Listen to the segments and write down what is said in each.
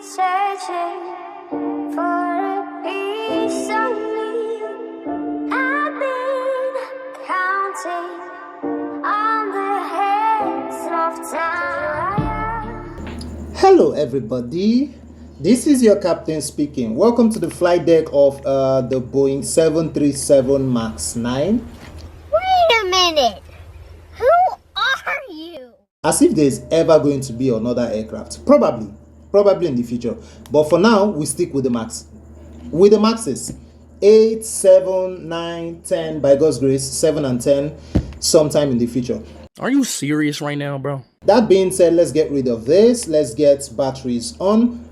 searching for a piece of me. I've been counting on the heads of time. Hello everybody, this is your captain speaking. Welcome to the flight deck of the Boeing 737 MAX 9. Wait a minute, who are you? As if there's ever going to be another aircraft. Probably in the future. But for now, we stick with the MAX. With the MAXes, 8, 7, 9, 10, by God's grace, 7 and 10 sometime in the future. Are you serious right now, bro? That being said, let's get rid of this. Let's get batteries on.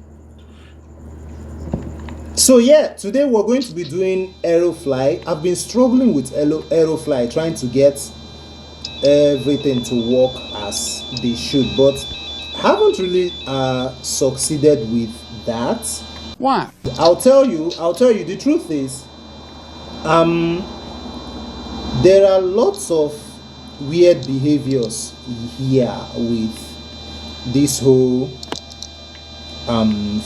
So yeah, today we're going to be doing Aerofly. I've been struggling with Aerofly, trying to get everything to work as they should, but haven't really succeeded with that. Why? I'll tell you the truth is there are lots of weird behaviors here with this whole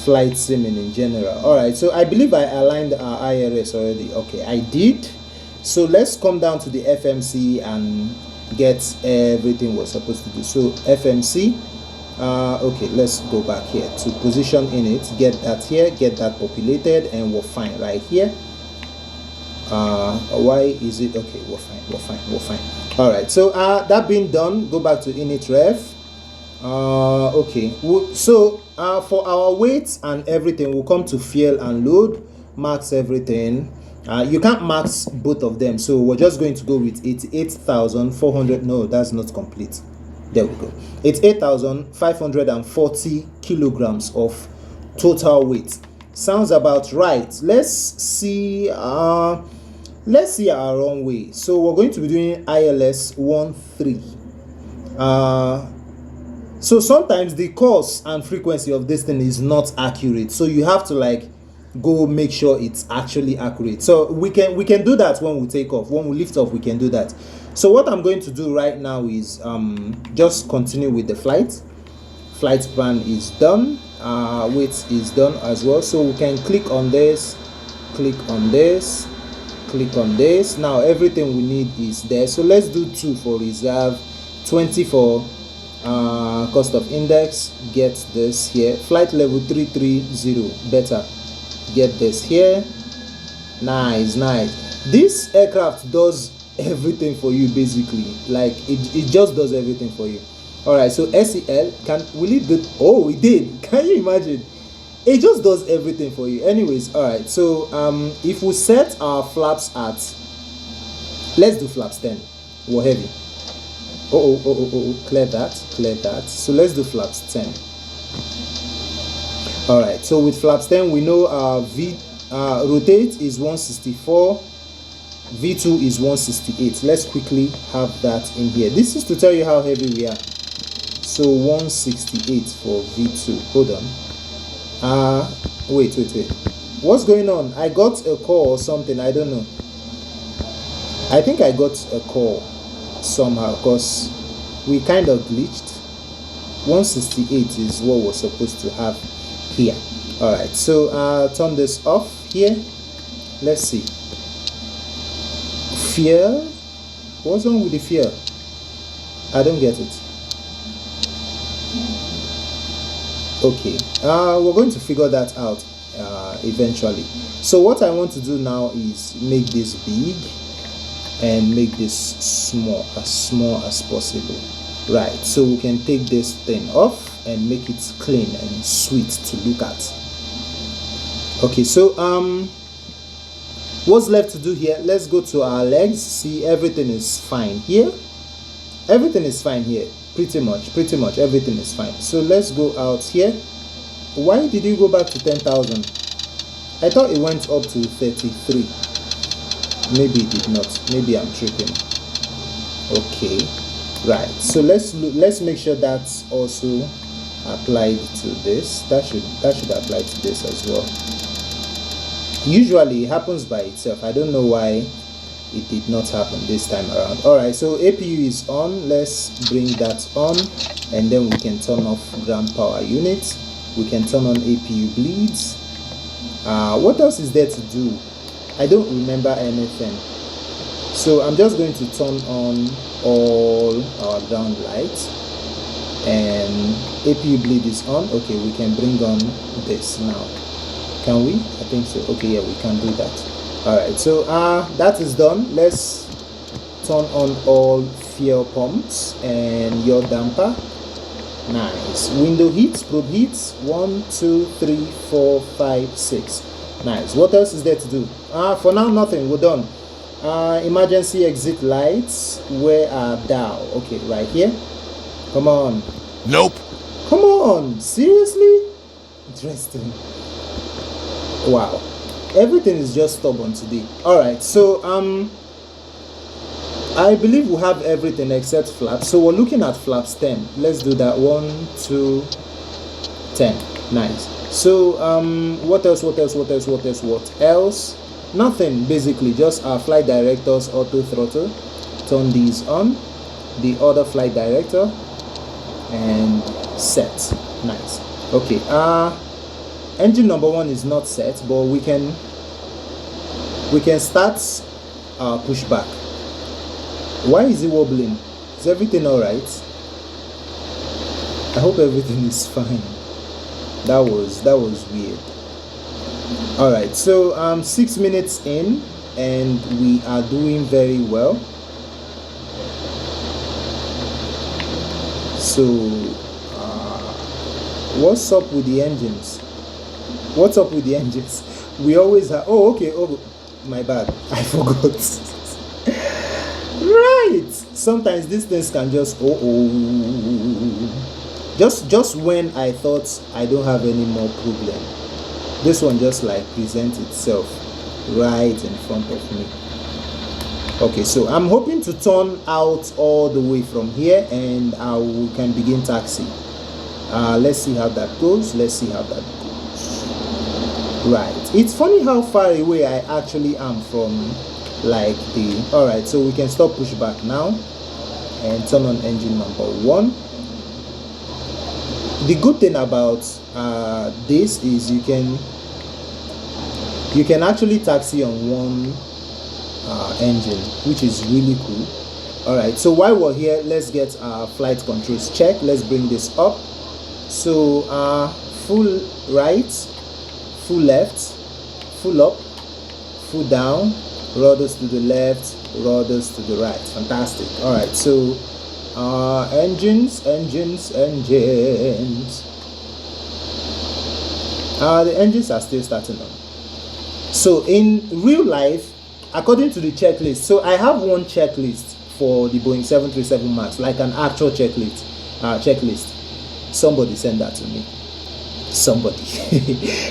flight simming in general. All right, so I believe I aligned our IRS already. Okay, I did. So let's come down to the FMC and get everything we're supposed to do. So FMC, okay, let's go back here to position in it, get that here, get that populated, and we're fine right here. Why is it okay? We're fine. All right, so that being done, go back to init ref. Okay, so for our weights and everything, we'll come to fuel and load, max everything. You can't max both of them, so we're just going to go with 88,400. No, that's not complete. There we go. It's 8,540 kilograms of total weight. Sounds about right. Let's see our runway. So we're going to be doing ILS 13. So sometimes the course and frequency of this thing is not accurate, so you have to like go make sure it's actually accurate. So we can do that when we take off. When we lift off, we can do that. So what I'm going to do right now is just continue with the flight plan is done, weight is done as well. So we can click on this, click on this, click on this. Now everything we need is there. So let's do 2 for reserve, 20 for cost of index. Get this here, flight level 330, better. Get this here. Nice. This aircraft does everything for you, basically. Like it just does everything for you. All right, so SEL, will it do? Oh, it did. Can you imagine? It just does everything for you. Anyways, all right, so if we set our flaps at, let's do flaps 10. We're heavy. Oh, clear that. So let's do flaps 10. All right, so with flaps 10, we know our rotate is 164, V2 is 168. Let's quickly have that in here. This is to tell you how heavy we are. So 168 for V2. Hold on. Wait. What's going on? I got a call or something. I don't know. I think I got a call somehow because we kind of glitched. 168 is what we're supposed to have here. All right, so turn this off here. Let's see. Fuel, what's wrong with the fuel? I don't get it. Okay, we're going to figure that out eventually. So what I want to do now is make this big and make this small as possible. Right, so we can take this thing off and make it clean and sweet to look at. Okay, so what's left to do here? Let's go to our legs. See, everything is fine here. Everything is fine here. Pretty much everything is fine. So let's go out here. Why did you go back to 10,000? I thought it went up to 33. Maybe it did not. Maybe I'm tripping. Okay, right, so let's make sure that's also applied to this. That should apply to this as well. Usually it happens by itself. I don't know why it did not happen this time around. All right, so APU is on. Let's bring that on, and then we can turn off ground power unit. We can turn on APU bleeds. What else is there to do? I don't remember anything. So I'm just going to turn on all our ground lights, and APU bleed is on. Okay, we can bring on this now. Can we? I think so. Okay, yeah, we can do that. All right, so that is done. Let's turn on all fuel pumps and your damper. Nice. Window heats, probe heats. 1, 2, 3, 4, 5, 6. Nice. What else is there to do? For now, nothing. We're done. Emergency exit lights. Where are thou? Okay, right here. Come on. Nope. Come on. Seriously? Interesting. Wow. Everything is just stubborn today. Alright, so I believe we have everything except flaps. So we're looking at flaps 10. Let's do that. 1, 2, 10. Nice. So what else? Nothing, basically. Just our flight director's auto throttle. Turn these on. The other flight director. And set. Nice. Okay. Engine number 1 is not set, but we can start pushback. Why is it wobbling? Is everything all right? I hope everything is fine. That was weird. All right, so 6 minutes in, and we are doing very well. So what's up with the engines? What's up with the engines? We always have. Oh, okay. Oh, my bad. I forgot. Right. Sometimes these things can just just when I thought I don't have any more problem, this one just like presents itself right in front of me. Okay, so I'm hoping to turn out all the way from here, and we can begin taxi. Let's see how that goes. Right, it's funny how far away I actually am from like the. All right, so we can stop pushback now and turn on engine number 1. The good thing about this is you can actually taxi on one engine, which is really cool. All right, so while we're here, let's get our flight controls checked. Let's bring this up. So full right, full left, full up, full down, rudders to the left, rudders to the right. Fantastic. All right, so engines. The engines are still starting on. So in real life, according to the checklist, so I have one checklist for the Boeing 737 MAX, like an actual checklist. Somebody send that to me. Somebody.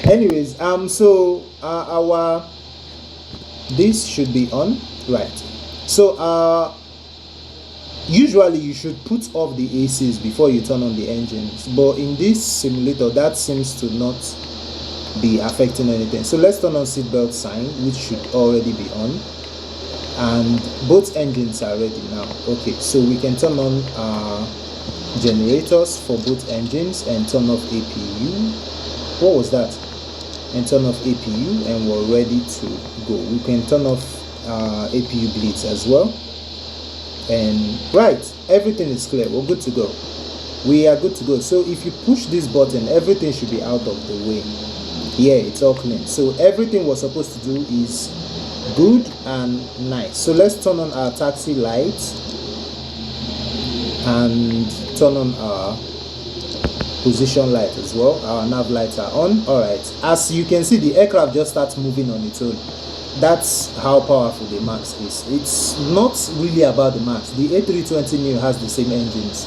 Anyways, so our this should be on, right? So usually you should put off the ACs before you turn on the engines, but in this simulator that seems to not be affecting anything. So let's turn on seatbelt sign, which should already be on, and both engines are ready now. Okay, so we can turn on generators for both engines and turn off APU. What was that? And turn off APU, and we're ready to go. We can turn off APU bleeds as well. And right, everything is clear. We're good to go. We are good to go. So if you push this button, everything should be out of the way. Yeah, it's all clean. So everything we're supposed to do is good and nice. So let's turn on our taxi lights and turn on our position light as well. Our nav lights are on. All right, as you can see, the aircraft just starts moving on its own. That's how powerful the MAX is. It's not really about the MAX. The A320neo has the same engines,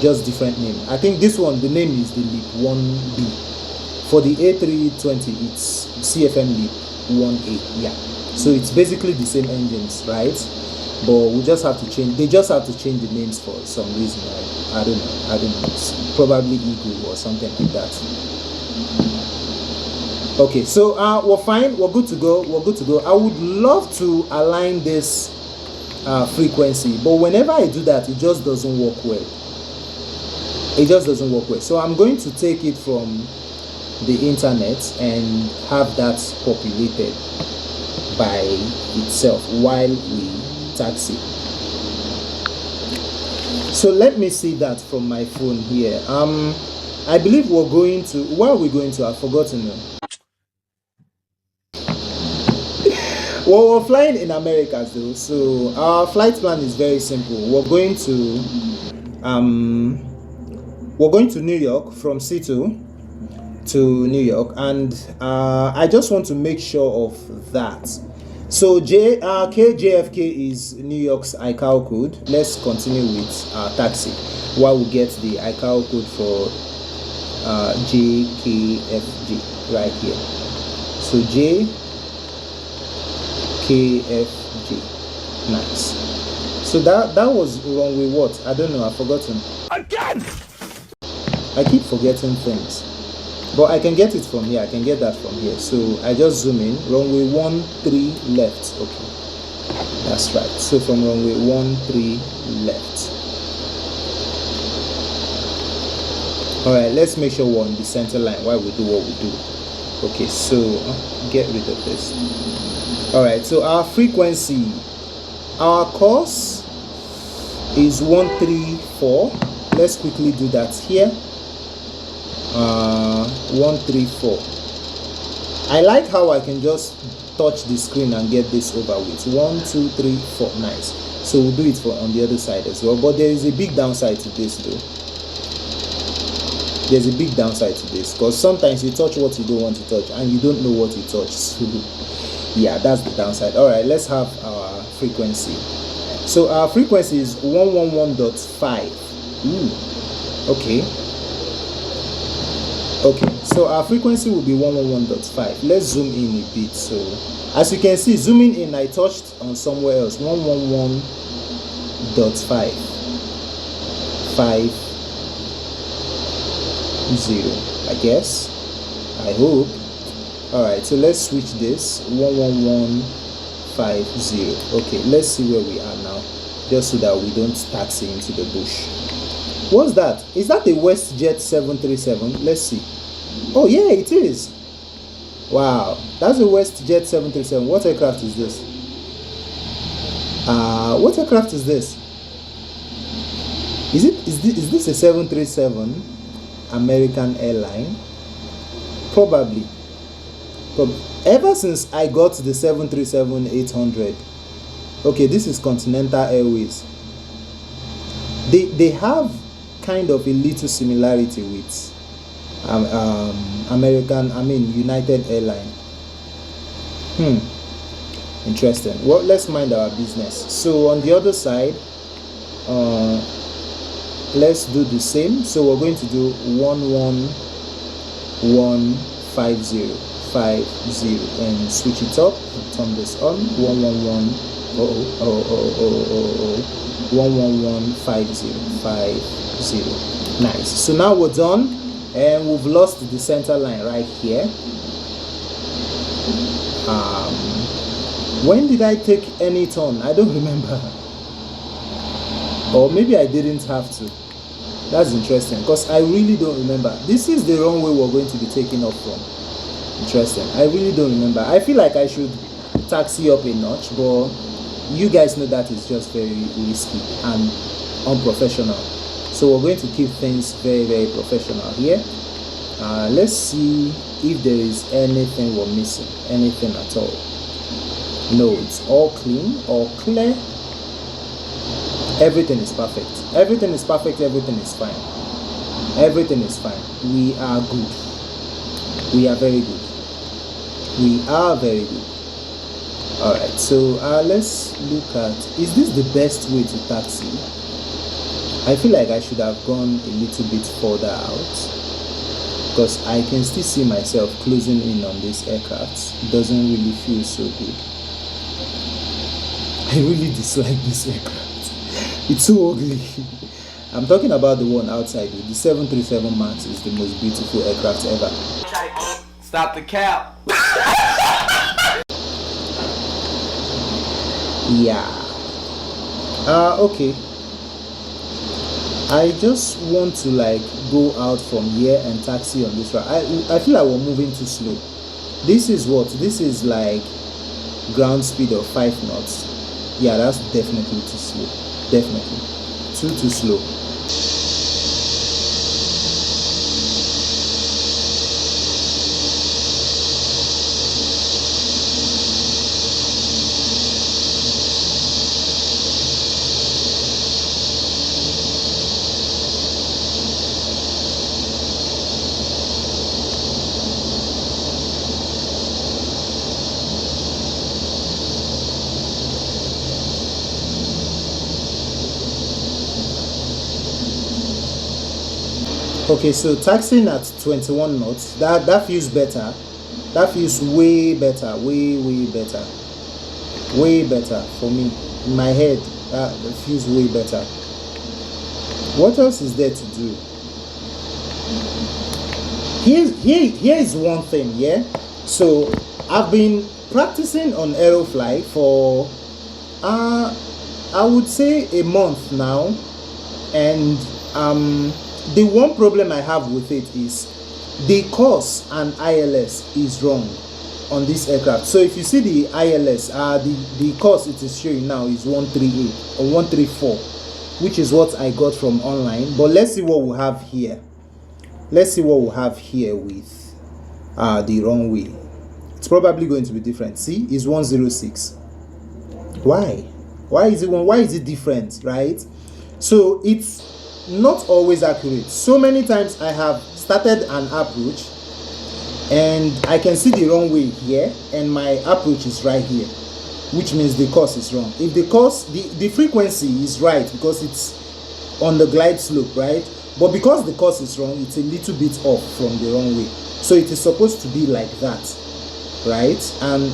just different name. I think this one, the name is the LEAP 1B. For the A320, it's CFM LEAP 1A. Yeah, so it's basically the same engines, right? But we just have to change. They just have to change the names for some reason. I don't know. It's probably Eagle or something like that. Okay, so we're fine. We're good to go. I would love to align this frequency, but whenever I do that, it just doesn't work well. It just doesn't work well. So I'm going to take it from the internet and have that populated by itself while we taxi. So let me see that from my phone here. I believe we're going to, where are we going to? I've forgotten. Well, we're flying in America though, so our flight plan is very simple. We're going to New York, from Seattle to New York, and I just want to make sure of that. So KJFK is New York's ICAO code. Let's continue with our taxi while we get the ICAO code for JKFG right here. So JKFG, nice. So that was runway what? I don't know, I've forgotten. Again! I keep forgetting things. But I can get it from here. I can get that from here. So I just zoom in. Runway 13 left. Okay. That's right. So from runway 13 left. Alright, let's make sure we're on the center line while we do what we do. Okay, so get rid of this. Alright, so our frequency, our course is 134. Let's quickly do that here. 134. I like how I can just touch the screen and get this over with. 1 2 3 4. Nice. So we'll do it for on the other side as well, but there is a big downside to this though. There's a big downside to this, because sometimes you touch what you don't want to touch and you don't know what you touch. So yeah, that's the downside. All right, let's have our frequency. So our frequency is 111.5. Okay. Okay, so our frequency will be 111.5. Let's zoom in a bit. So as you can see, zooming in, I touched on somewhere else. 111.5 50, I guess. I hope. All right, so let's switch this. 111.50. Okay, let's see where we are now, just so that we don't taxi into the bush. What's that? Is that a WestJet 737? Let's see. Oh yeah, it is. Wow, that's a WestJet 737. What aircraft is this? What aircraft is this? Is this a 737 American airline? Probably. Ever since I got the 737-800. Okay, this is Continental Airways. They have kind of a little similarity with United Airlines. Interesting. Well, let's mind our business. So on the other side, let's do the same. So we're going to do 11150 and switch it up and turn this on. 11150. Nice. So now we're done, and we've lost the center line right here. When did I take any turn? I don't remember. Or maybe I didn't have to. That's interesting, because I really don't remember. This is the runway we're going to be taking off from. Interesting. I really don't remember. I feel like I should taxi up a notch, but you guys know that is just very risky and unprofessional. So we're going to keep things very, very professional here. Let's see if there is anything we're missing, anything at all. No, it's all clean, all clear. Everything is perfect. Everything is perfect. Everything is fine. Everything is fine. We are good. We are very good. We are very good. All right. So let's look at. Is this the best way to taxi? I feel like I should have gone a little bit further out, because I can still see myself closing in on this aircraft. It doesn't really feel so good. I really dislike this aircraft. It's so ugly. I'm talking about the one outside. The 737 MAX is the most beautiful aircraft ever. Stop the cap. Yeah. Okay. I just want to like go out from here and taxi on this route. I feel like we're moving too slow. This is what? This is like ground speed of 5 knots. Yeah, that's definitely too slow. Definitely. Too slow. Okay, so taxing at 21 knots, that feels better. That feels way better, way better. Way better for me. In my head, that feels way better. What else is there to do? Here is one thing, yeah? So I've been practicing on Aerofly for I would say a month now, and the one problem I have with it is the course and ILS is wrong on this aircraft. So if you see the ILS, the course it is showing now is 138 or 134, which is what I got from online. But let's see what we have here. Let's see what we have here with the runway. It's probably going to be different. See, it's 106. Why? Why is it different, right? So it's not always accurate. So many times I have started an approach and I can see the runway here and my approach is right here, which means the course is wrong. If the course, the frequency is right because it's on the glide slope, right? But because the course is wrong, it's a little bit off from the runway. So it is supposed to be like that, right? And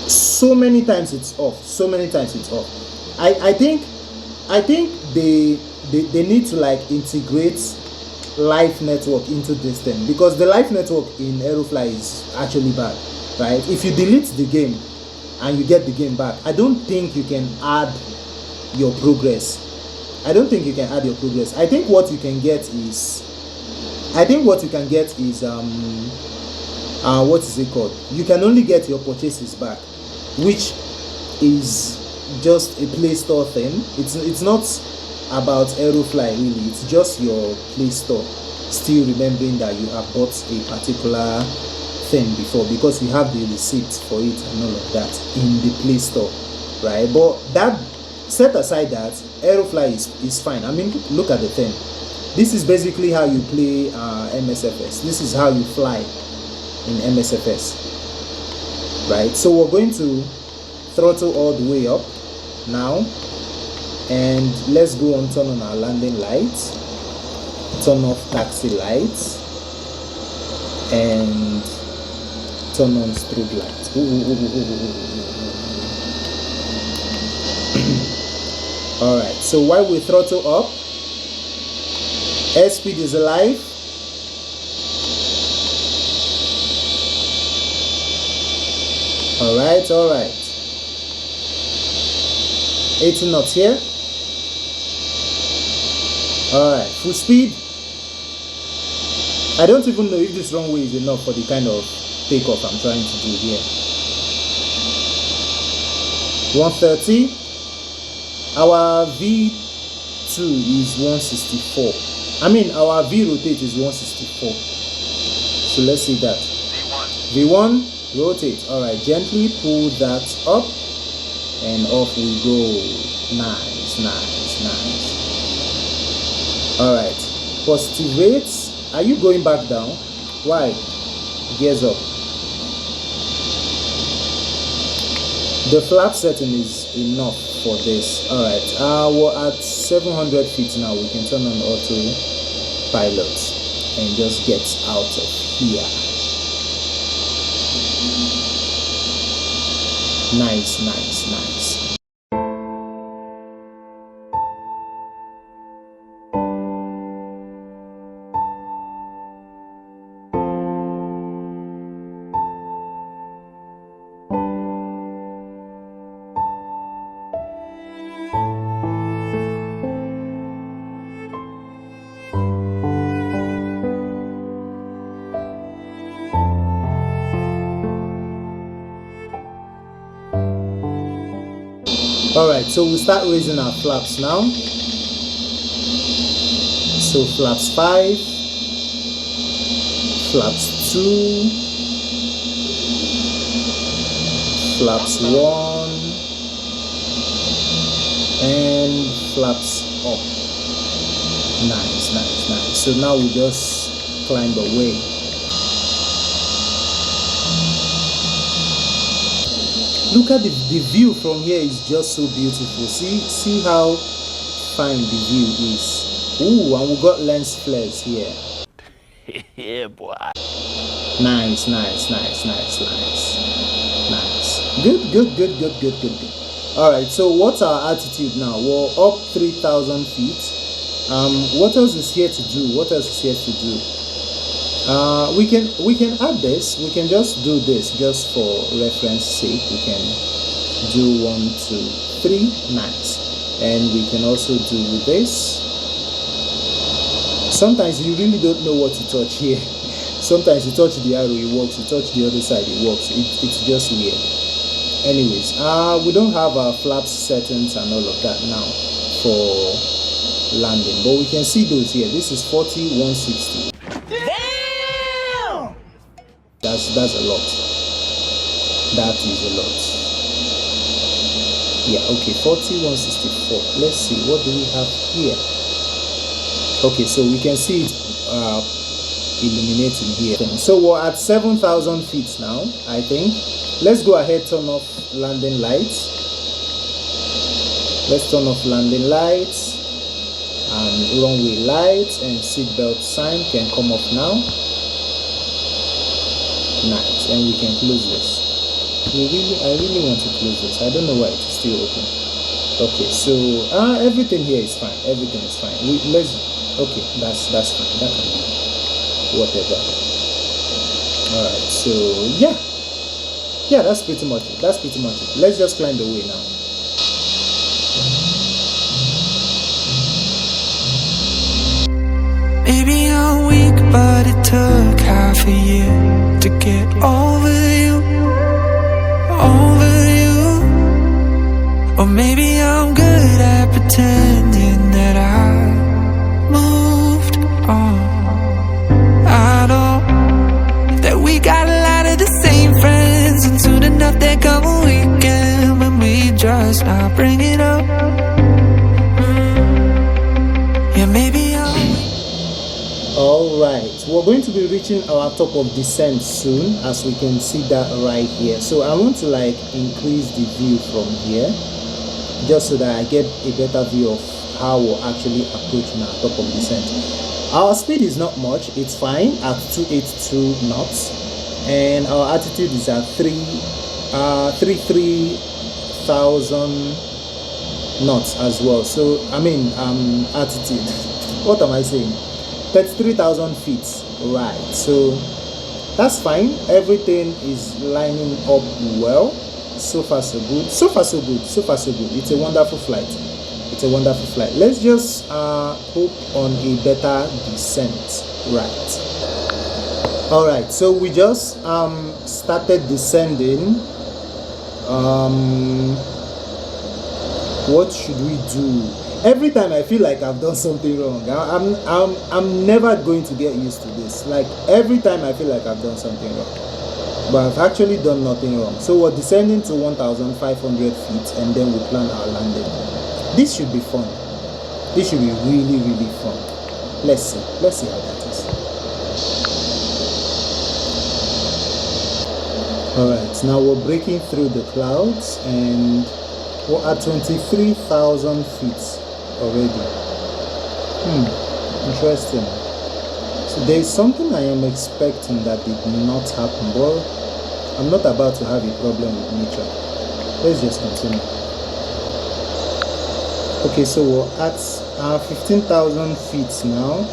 so many times it's off. So many times it's off. I think they need to like integrate live network into this thing, because the live network in Aerofly is actually bad, right? If you delete the game and you get the game back, I don't think you can add your progress. I think what you can get is what is it called? You can only get your purchases back, which is just a Play Store thing. It's not about Aerofly really, it's just your Play Store still remembering that you have bought a particular thing before, because you have the receipts for it and all of that in the Play Store, right? But that, set aside that, Aerofly is fine. I mean, look at the thing. This is basically how you play MSFS. This is how you fly in MSFS, right? So we're going to throttle all the way up now, and let's go on, turn on our landing lights, turn off taxi lights, and turn on strobe lights. All right, so while we throttle up, airspeed is alive. All right, 80 knots here. All right, full speed. I don't even know if this runway is enough for the kind of takeoff I'm trying to do here. 130. Our V2 is 164. I mean, our V rotate is 164. So let's see that. V1, rotate. All right, gently pull that up and off we go. Nice. All right, positive rates. Are you going back down? Why? Gears up. The flap setting is enough for this. All right, we're at 700 feet now. We can turn on autopilot and just get out of here. Nice. All right, so we start raising our flaps now. So flaps 5, flaps 2, flaps 1, and flaps up. Nice. So now we just climb away. Look at the view from here is just so beautiful. See how fine the view is. Ooh, and we got lens flares here. Yeah, boy. Nice. Good. All right, so what's our altitude now? We're up 3,000 feet. What else is here to do? We can add this. We can just do this just for reference sake. We can do 1, 2, 3. Nice. And we can also do this. Sometimes you really don't know what to touch here. Sometimes you touch the arrow, it works. You touch the other side, it works. It's just weird. Anyways, we don't have our flaps settings and all of that now for landing, but we can see those here. This is 40, 160. Damn! That's a lot. That is a lot. Yeah, okay, 40, 164. Let's see, what do we have here? Okay, so we can see it illuminating here. So we're at 7,000 feet now, I think. Let's go ahead, turn off landing lights. Let's turn off landing lights and runway lights, and seatbelt sign can come off now. Nice, and we can close this. I really want to close this. I don't know why it's still open. Okay, so everything here is fine. Everything is fine. Okay, that's fine. That can be whatever. All right, so yeah, that's pretty much it. Let's just climb the way now. Maybe I'm weak, but it took half a year to get over you. Or maybe I'm good at pretending that I moved on. I know that we got a lot of the same friends, and soon enough there come a weekend when we just not bring it up. Yeah, maybe All right, we're going to be reaching our top of descent soon, as we can see that right here. So I want to increase the view from here, just so that I get a better view of how we're actually approaching our top of descent. Our speed is not much, it's fine at 282 knots, and our altitude is at 33,000 knots as well. So I mean altitude, what am I saying, 33,000 feet, right? So that's fine. Everything is lining up well. So far so good. It's a wonderful flight. Let's just hope on a better descent, right? All right, so we just started descending. What should we do? Every time I feel like I've done something wrong. I'm never going to get used to this. Like every time I feel like I've done something wrong, but I've actually done nothing wrong. So we're descending to 1,500 feet, and then we plan our landing. This should be fun. This should be really, really fun. Let's see how that is. All right, now we're breaking through the clouds, and we're at 23,000 feet already. Interesting. So there's something I am expecting that did not happen, but I'm not about to have a problem with nature. Let's just continue. Okay, so we're at 15,000 feet now.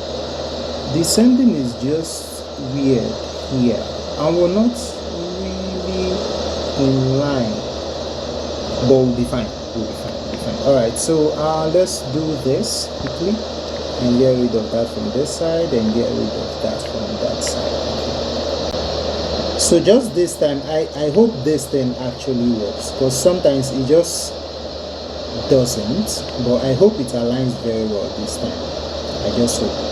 Descending is just weird here, and we're not really in line, but we'll be fine. All right, so let's do this quickly and get rid of that from this side and get rid of that from that side. Okay. So just this time, I hope this thing actually works, because sometimes it just doesn't, but I hope it aligns very well this time. I just hope.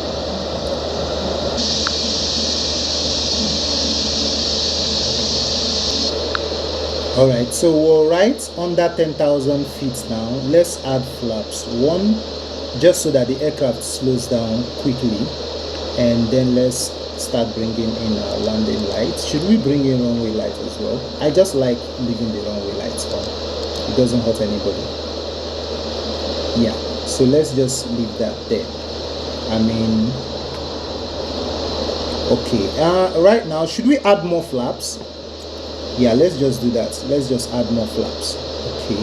Alright, so we're right under 10,000 feet now. Let's add flaps. One, just so that the aircraft slows down quickly, and then let's start bringing in our landing lights. Should we bring in runway lights as well? I just like leaving the runway lights on. It doesn't hurt anybody. Yeah, so let's just leave that there. I mean, okay, right now, should we add more flaps? Yeah, let's just do that. Let's just add more flaps. Okay,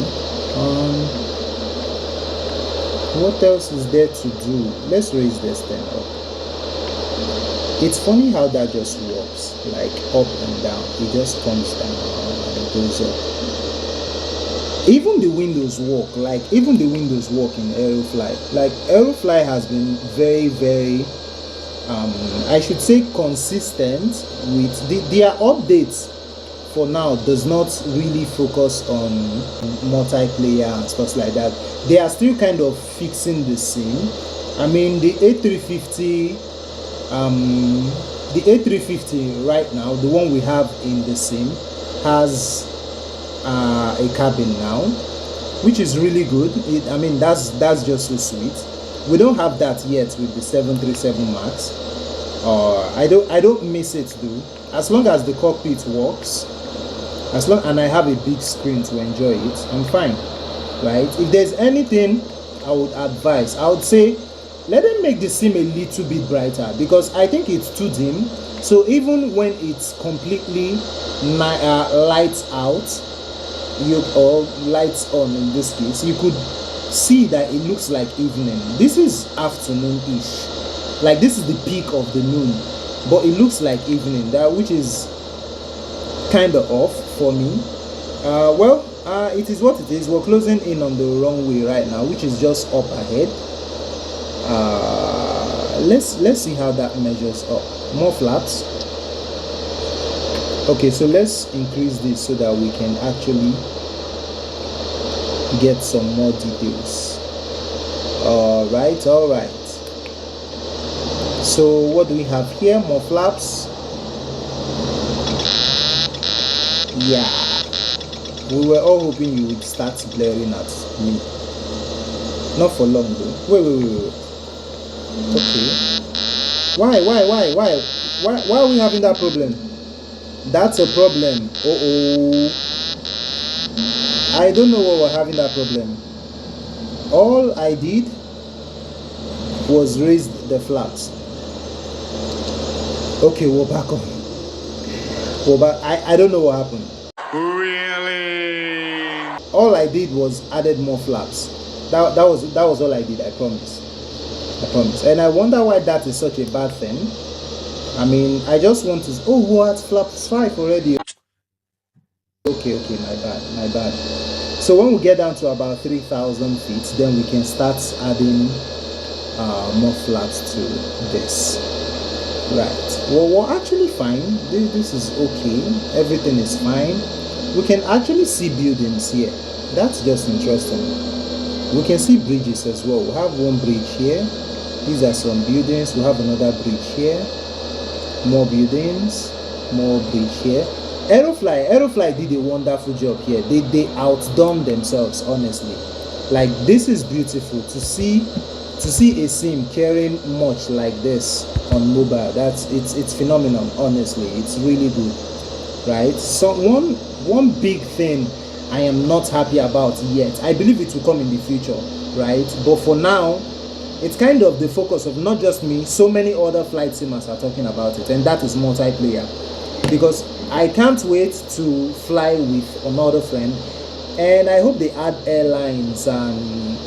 what else is there to do? Let's raise this thing up. It's funny how that just works, like up and down. It just comes down and it goes up. Even the windows work, even the windows work in Aerofly. Like Aerofly has been very, very, I should say, consistent with their updates. For now, does not really focus on multiplayer and stuff like that. They are still kind of fixing the scene. I mean, the A350 right now, the one we have in the sim, has a cabin now, which is really good. I mean, that's just so sweet. We don't have that yet with the 737 Max. I don't miss it though. As long as the cockpit works, and I have a big screen to enjoy it, I'm fine, right? If there's anything I would advise, I would say let them make the sim a little bit brighter, because I think it's too dim. So even when it's completely lights out, or lights on in this case, you could see that it looks like evening. This is afternoon-ish, like this is the peak of the noon, but it looks like evening, which is kind of off for me. It is what it is. We're closing in on the runway right now, which is just up ahead. Let's see how that measures up. More flaps. Okay, so let's increase this so that we can actually get some more details. All right. So what do we have here? More flaps. Yeah, we were all hoping you would start blaring at me. Not for long though. Wait. Okay. Why are we having that problem? That's a problem. I don't know why we're having that problem. All I did was raise the flaps. Okay, we're back on. But I don't know what happened. Really? All I did was added more flaps. That was all I did. I promise. And I wonder why that is such a bad thing. I mean, I just want to. Oh, what? Flaps 5 already. Okay, my bad. So when we get down to about 3,000 feet, then we can start adding more flaps to this. Right. Well, we're actually fine. This is okay. Everything is fine. We can actually see buildings here. That's just interesting. We can see bridges as well. We have one bridge here. These are some buildings. We have another bridge here. More buildings. More bridge here. Aerofly did a wonderful job here. They outdone themselves, honestly. Like, this is beautiful to see a sim carrying much like this on mobile. It's phenomenal, honestly. It's really good, right? So one big thing I am not happy about yet, I believe it will come in the future, right? But for now, it's kind of the focus of not just me, so many other flight simmers are talking about it, and that is multiplayer. Because I can't wait to fly with another friend, and I hope they add airlines and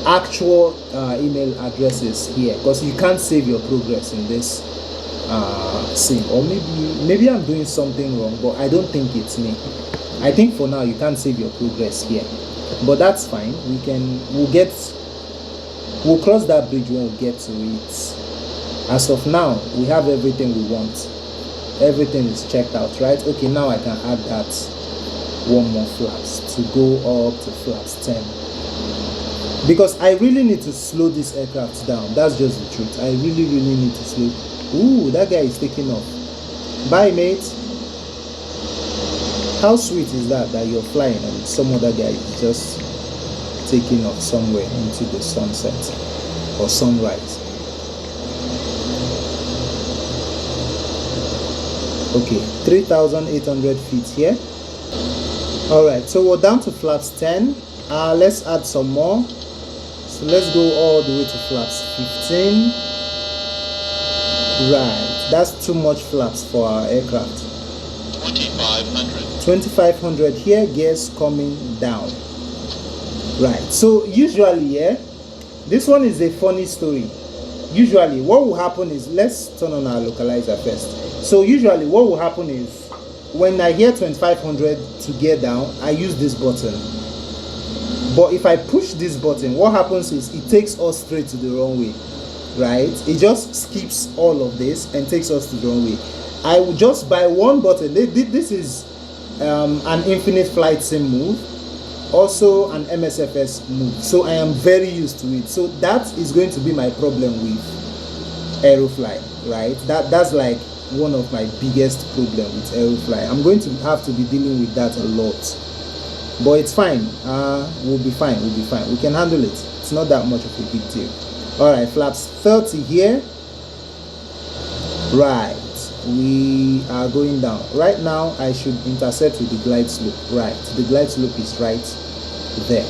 actual email addresses here, because you can't save your progress in this sim. Or maybe I'm doing something wrong, but I don't think it's me. I think for now you can't save your progress here, but that's fine. We'll cross that bridge when we get to it. As of now, we have everything we want. Everything is checked out, right? Okay, now I can add that one more flaps to go up to flaps 10. because I really need to slow this aircraft down. That's just the truth. I really need to slow. Ooh, that guy is taking off. Bye, mate. How sweet is that you're flying and some other guy is just taking off somewhere into the sunset or sunrise. Okay, 3,800 feet here. All right, so we're down to flaps 10. Let's add some more. So let's go all the way to flaps 15. Right, that's too much flaps for our aircraft. 2,500. 2,500 here, gears coming down. Right, so usually, yeah, this one is a funny story. Usually what will happen is, let's turn on our localizer first. So usually what will happen is, when I hear 2,500 to gear down, I use this button. But if I push this button, what happens is it takes us straight to the runway, right? It just skips all of this and takes us to the runway. I will just, by one button, this is an infinite flight sim move, also an MSFS move, so I am very used to it. So that is going to be my problem with Aerofly, right? That's like one of my biggest problem with Aerofly. I'm going to have to be dealing with that a lot, but it's fine. We'll be fine. We can handle it. It's not that much of a big deal. All right, flaps 30 here. Right, we are going down. Right now I should intercept with the glide slope. Right, the glide slope is right there.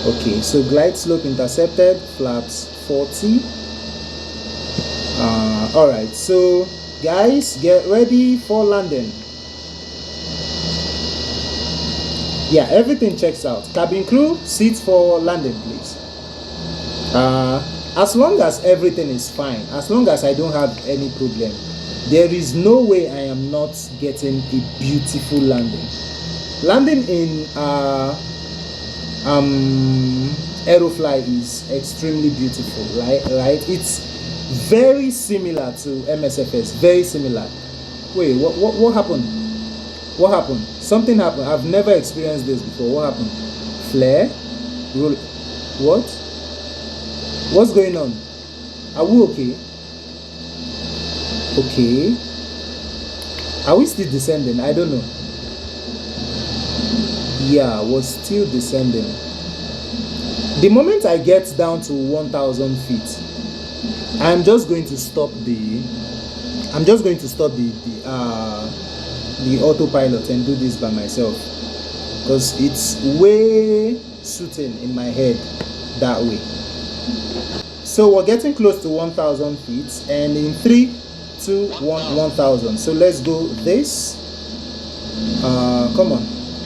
Okay, so glide slope intercepted, flaps 40. All right, so guys, get ready for landing. Yeah, everything checks out. Cabin crew, seats for landing, please. As long as everything is fine, as long as I don't have any problem, there is no way I am not getting a beautiful landing. Landing in Aerofly is extremely beautiful, right? It's very similar to MSFS, very similar. Wait, what happened? What happened? Something happened. I've never experienced this before. What happened? Flare? Roll? What? What's going on? Are we okay? Okay. Are we still descending? I don't know. Yeah, we're still descending. The moment I get down to 1,000 feet, I'm just going to stop the autopilot and do this by myself, because it's way suiting in my head that way. So we're getting close to 1,000 feet, and in 3, 2, 1, 1,000. So let's go this. Come on,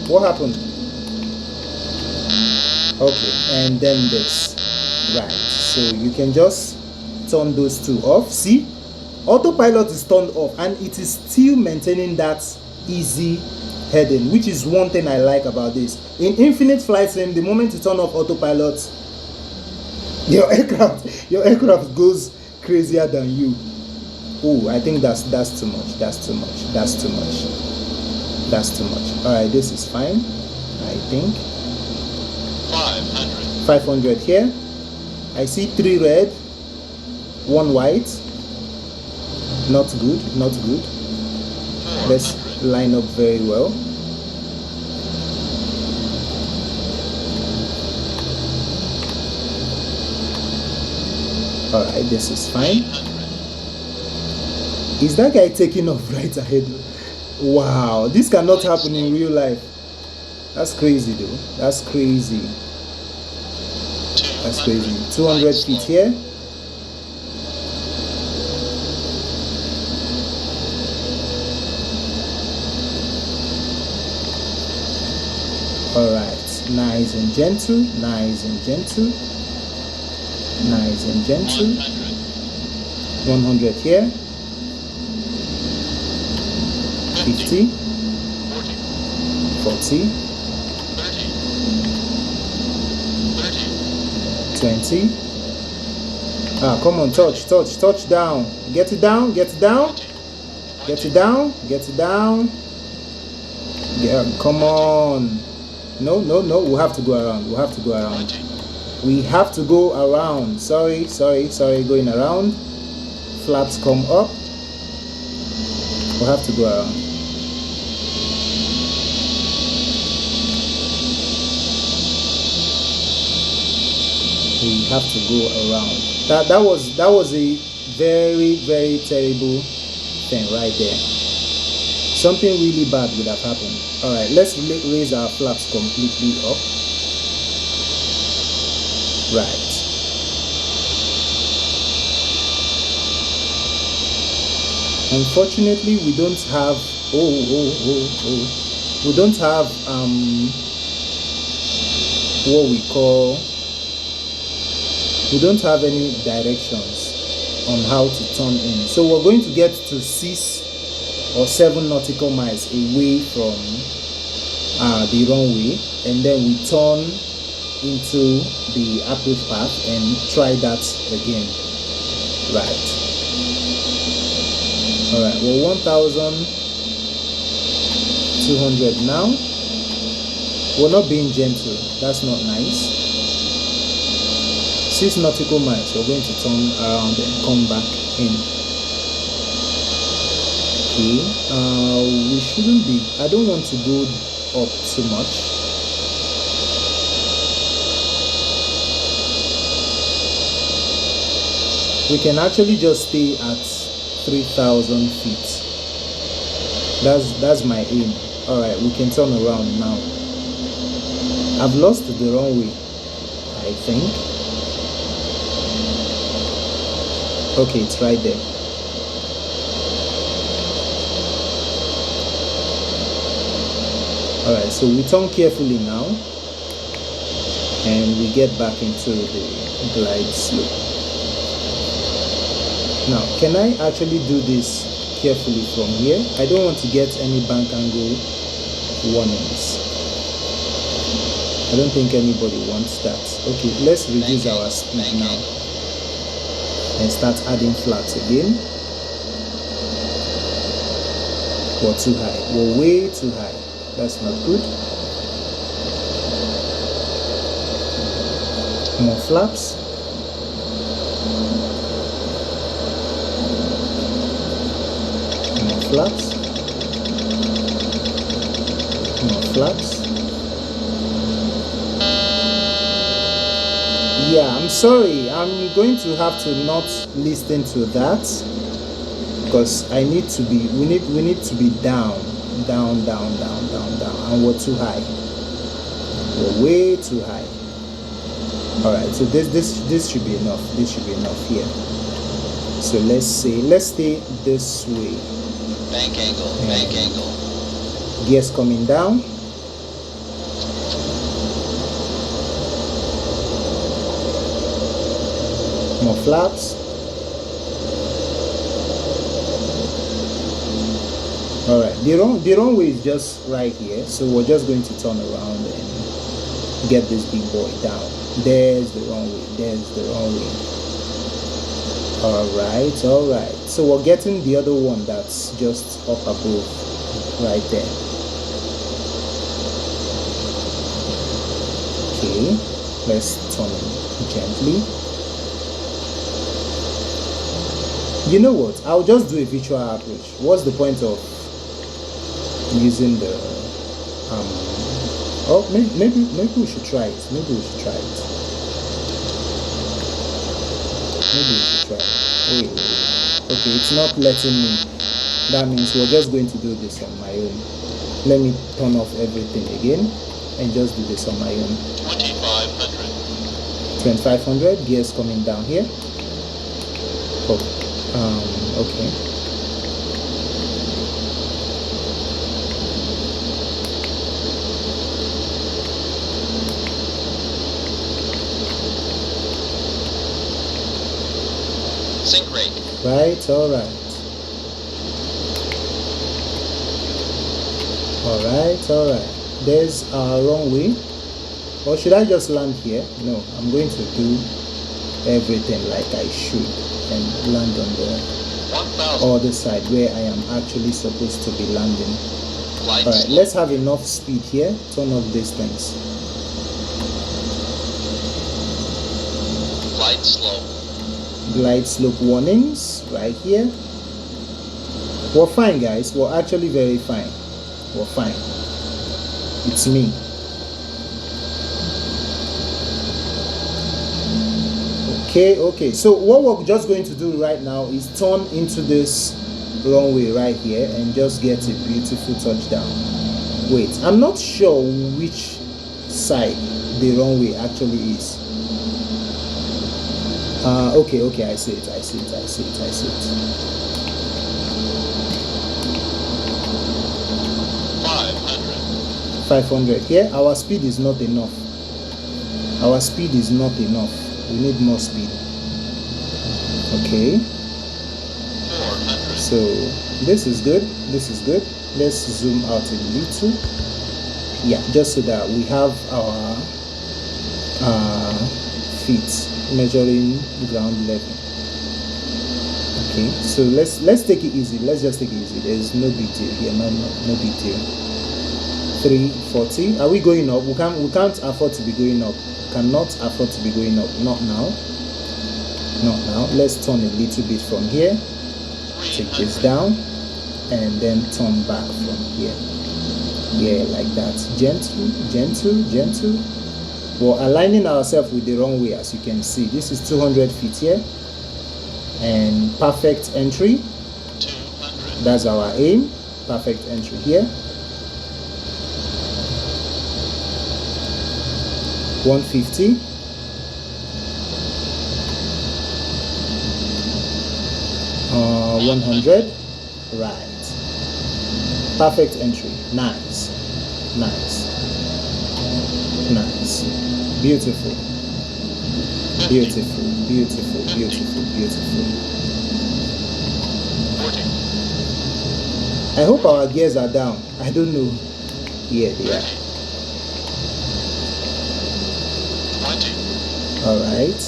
what happened? Okay, and then this. Right, so you can just turn those two off. See, autopilot is turned off and it is still maintaining that easy heading, which is one thing I like about this. In infinite flight sim, the moment you turn off autopilot, your aircraft goes crazier than you. Oh, I think that's too much. That's too much. All right, this is fine, I think. 500 here. I see 3 red, 1 white. Not good. Let's line up very well. All right, this is fine. Is that guy taking off right ahead? Wow, this cannot happen in real life. That's crazy though. That's crazy. 200 feet here. All right, nice and gentle. 100 here. 50, 40, 20. Come on, touch down. Get it down. Yeah, come on. No, we'll have to go around. We have to go around. Sorry, going around. Flaps come up. We'll have to go around. We have to go around. That was a very, very terrible thing right there. Something really bad would have happened. Alright, let's raise our flaps completely up. Right. Unfortunately, we don't have we don't have what we call, we don't have any directions on how to turn in. So we're going to get to 6 or 7 nautical miles away from the runway, and then we turn into the approach path and try that again. Right. Alright, we're 1,200 now. We're not being gentle. That's not nice. 6 nautical miles. We're going to turn around and come back in. Okay. We shouldn't be. I don't want to go up too much. We can actually just stay at 3,000 feet. That's my aim. Alright, we can turn around now. I've lost the runway, I think. Okay, it's right there. Alright, so we turn carefully now, and we get back into the glide slope. Now, can I actually do this carefully from here? I don't want to get any bank angle warnings. I don't think anybody wants that. Okay, let's reduce our speed now and start adding flaps again. We're too high. We're way too high. That's not good. More flaps. More flaps. More flaps. Yeah, I'm sorry. I'm going to have to not listen to that, because I need to be. We need to be down, and we're too high. We're way too high. All right. So this should be enough. This should be enough here. So let's stay this way. Bank angle, bank angle. Gears coming down. More flaps. Alright, the runway is just right here, so we're just going to turn around and get this big boy down. There's the runway, there's the runway. Alright, so we're getting the other one that's just up above, right there. Okay, let's turn gently. You know what? I'll just do a virtual approach. What's the point of using the oh, maybe we should try it. Maybe we should try it. Wait. Okay, it's not letting me. That means we're just going to do this on my own. Let me turn off everything again and just do this on my own. 2,500. Gears coming down here. Oh. Okay. Sink rate. Right, alright. There's our runway. Or should I just land here? No, I'm going to do everything like I should and land on the 1,000. other side where I am actually supposed to be landing. Glide Alright, slope. let's have enough speed here. Turn off these things. Glide slope. Glide slope warnings right here. We're fine, guys. We're actually very fine. We're fine. It's me. Okay, so what we're just going to do right now is turn into this runway right here and just get a beautiful touchdown. Wait, I'm not sure which side the runway actually is. Okay, I see it. 500 here. Our speed is not enough. We need more speed. Okay, 400. so this is good. Let's zoom out a little. Yeah, just so that we have our feet measuring ground level. Okay, so let's take it easy. Let's just take it easy. There's no big deal here. No big deal. 340. Are we going up? We can't afford to be going up. Cannot afford to be going up. Not now. Let's turn a little bit from here. Take this down and then turn back from here. Yeah, like that. Gentle. We're aligning ourselves with the runway, as you can see. This is 200 feet here and perfect entry. 200. That's our aim. Perfect entry here. 150. Uh, 100. Right. Perfect entry. Nice. Beautiful. 40. I hope our gears are down. I don't know. Yeah, they are. 20. All right.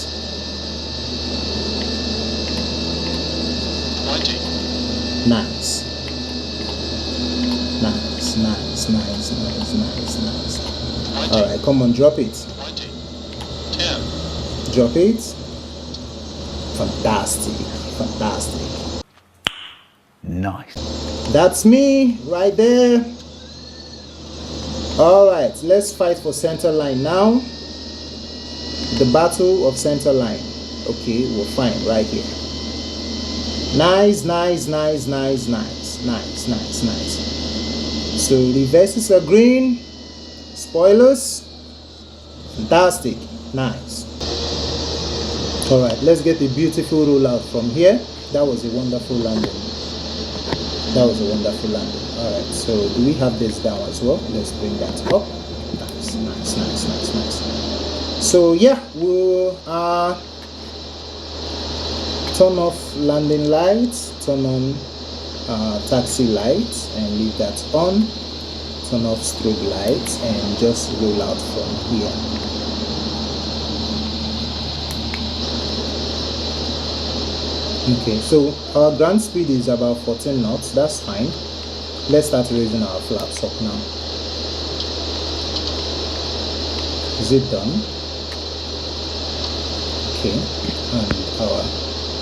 20. Nice. All right, come on, drop it. 20. 10. Drop it. Fantastic. Nice. That's me right there. All right, let's fight for center line now. The battle of center line. Okay, we're fine right here. Nice. So reverses are green. Spoilers. Fantastic. Nice. All right, let's get a beautiful rollout from here. That was a wonderful landing. All right, so do we have this down as well? Let's bring that up. Nice. So yeah, we'll turn off landing lights, turn on taxi lights and leave that on, turn off strobe lights and just roll out from here. Okay, so our ground speed is about 14 knots. That's fine. Let's start raising our flaps up now. Is it done? Okay, and our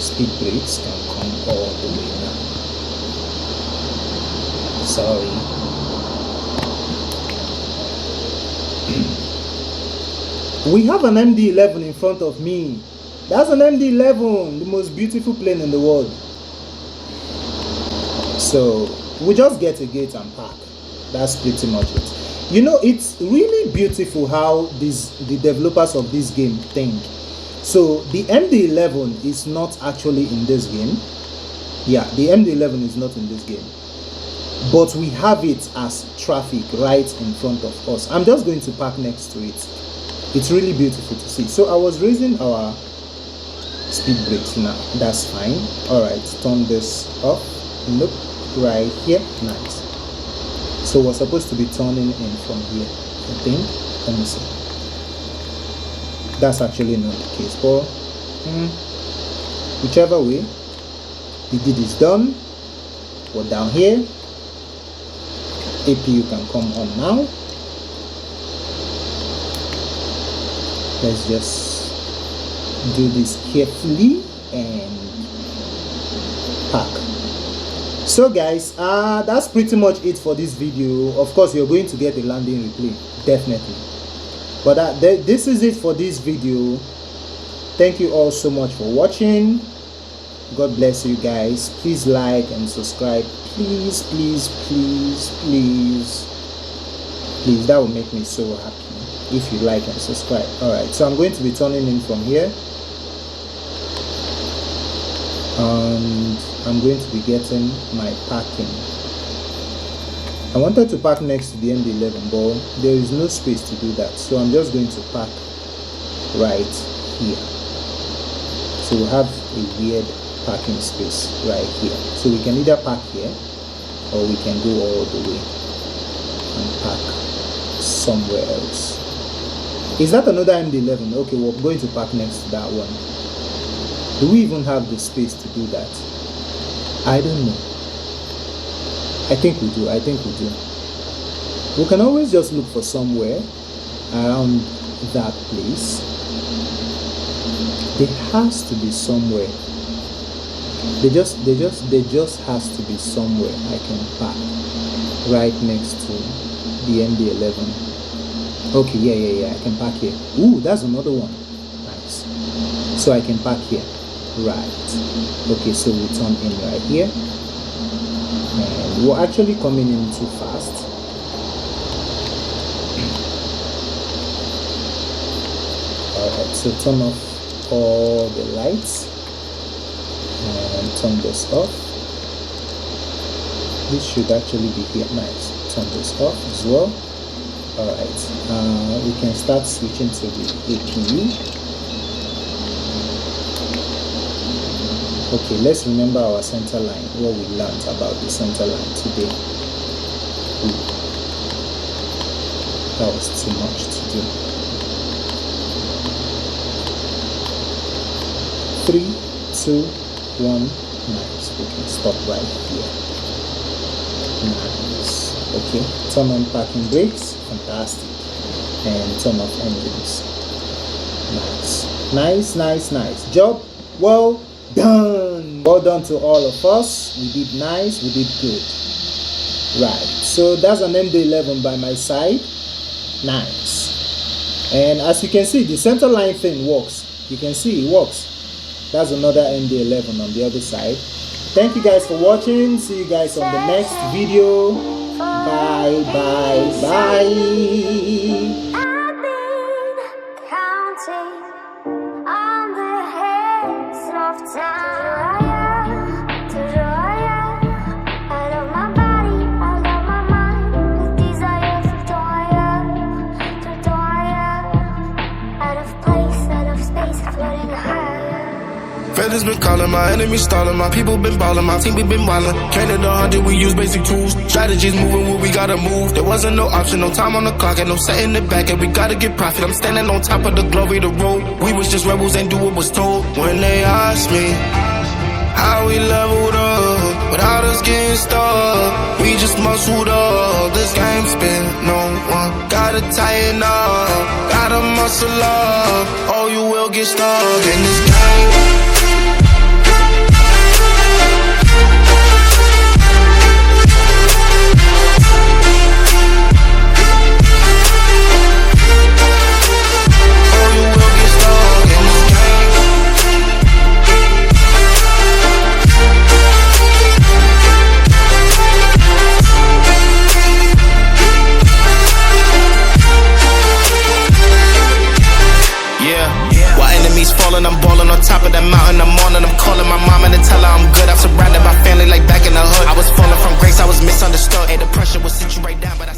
speed brakes can come all the way now. Sorry. We have an MD-11 in front of me. That's an MD-11, the most beautiful plane in the world. So we just get a gate and park. That's pretty much it. You know, it's really beautiful how the developers of this game think. So the MD-11 is not actually in this game. Yeah, the MD-11 is not in this game. But we have it as traffic right in front of us. I'm just going to park next to it. It's really beautiful to see. So I was raising our speed brakes now. That's fine. All right, turn this off. Nope, right here. Nice. So we're supposed to be turning in from here, I think. Let me see. That's actually not the case, but whichever way, the deed is done. We're down here. APU can come on now. Let's just do this carefully and pack. So guys, that's pretty much it for this video. Of course, you're going to get a landing replay, definitely, but this is it for this video. Thank you all so much for watching. God bless you guys. Please like and subscribe, please, please, please, please, please. That will make me so happy if you like and subscribe. All right, so I'm going to be turning in from here, and I'm going to be getting my parking. I wanted to park next to the MD11, but there is no space to do that, so I'm just going to park right here. So we have a weird parking space right here, so we can either park here or we can go all the way and park somewhere else. Is that another MD11? Okay, we're going to park next to that one. Do we even have the space to do that? I don't know. I think we do. We can always just look for somewhere around that place. There has to be somewhere. There just has to be somewhere I can park right next to the MD11. Okay, yeah, I can park here. Ooh, that's another one. Nice. So I can park here. Right. Okay, so we turn in right here. And we're actually coming in too fast. Alright, so turn off all the lights and turn this off. This should actually be here. Nice. Turn this off as well. Alright, we can start switching to the APU. Okay, let's remember our center line, what we learned about the center line today. Ooh, that was too much to do. 3, 2, 1, nice. We can stop right here. Nice. Okay, turn on parking brakes, fantastic, and turn off engines. Nice. Job well done. Well done to all of us. We did nice, we did good. Right, so that's an MD11 by my side. Nice. And as you can see, the center line thing works. You can see it works. That's another MD11 on the other side. Thank you guys for watching. See you guys on the next video. Bye. I've been counting on the heads of time. I love my body, I love my mind, with desire to out of place, out of space, floating higher. Feathers been calling, my enemies stalling, my people been balling, my team we been wildin'. Counted the 100, we use basic tools. Strategies moving where we gotta move. There wasn't no option, no time on the clock, and no setting it back, and we gotta get profit. I'm standing on top of the glory, the road. We was just rebels and do what was told. When they asked me how we leveled up, without us getting stuck, we just muscled up. This game spin, no one gotta tighten up, gotta muscle up, or you will get stuck in this game. I'm balling on top of that mountain, I'm on and I'm calling my mama to tell her I'm good. I'm surrounded by family like back in the hood. I was falling from grace, I was misunderstood. Hey, the pressure would sit you right down, but I